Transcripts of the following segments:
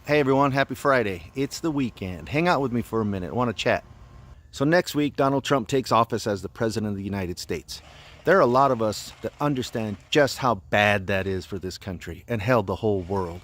Hey everyone, happy Friday. It's the weekend. Hang out with me for a minute. I want to chat. So next week, Donald Trump takes office as the President of the United States. There are a lot of us that understand just how bad that is for this country and hell, the whole world.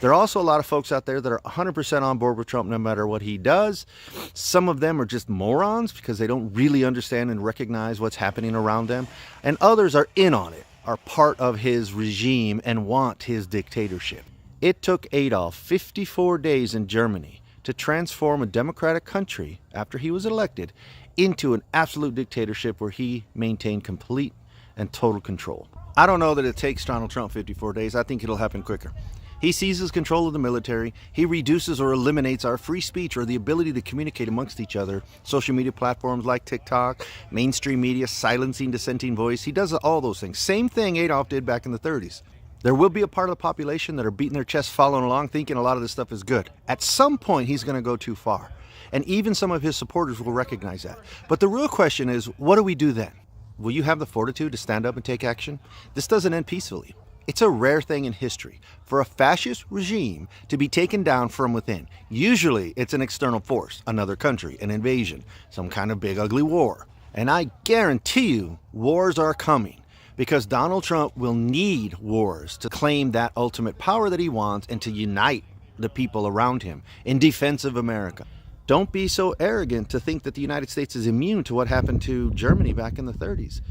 There are also a lot of folks out there that are 100% on board with Trump no matter what he does. Some of them are just morons because they don't really understand and recognize what's happening around them. And others are in on it, are part of his regime and want his dictatorship. It took Adolf 54 days in Germany to transform a democratic country after he was elected into an absolute dictatorship where he maintained complete and total control. I don't know that it takes Donald Trump 54 days. I think it'll happen quicker. He seizes control of the military. He reduces or eliminates our free speech or the ability to communicate amongst each other. Social media platforms like TikTok, mainstream media, silencing dissenting voice. He does all those things. Same thing Adolf did back in the 30s. There will be a part of the population that are beating their chests, following along, thinking a lot of this stuff is good. At some point, he's going to go too far. And even some of his supporters will recognize that. But the real question is, what do we do then? Will you have the fortitude to stand up and take action? This doesn't end peacefully. It's a rare thing in history for a fascist regime to be taken down from within. Usually, it's an external force, another country, an invasion, some kind of big ugly war. And I guarantee you, wars are coming. Because Donald Trump will need wars to claim that ultimate power that he wants and to unite the people around him in defense of America. Don't be so arrogant to think that the United States is immune to what happened to Germany back in the 30s.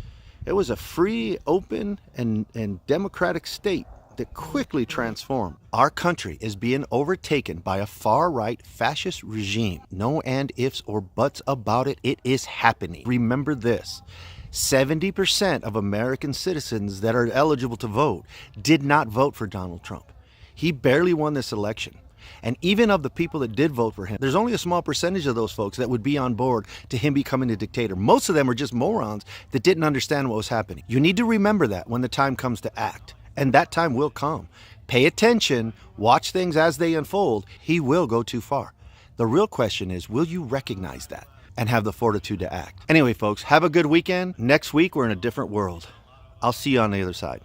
It was a free, open, and democratic state that quickly transformed. Our country is being overtaken by a far-right fascist regime. No and ifs or buts about it. It is happening. Remember this. 70% of American citizens that are eligible to vote did not vote for Donald Trump. He barely won this election. And even of the people that did vote for him, there's only a small percentage of those folks that would be on board to him becoming a dictator. Most of them are just morons that didn't understand what was happening. You need to remember that when the time comes to act. And that time will come. Pay attention, watch things as they unfold. He will go too far. The real question is, will you recognize that and have the fortitude to act? Anyway, folks, have a good weekend. Next week, we're in a different world. I'll see you on the other side.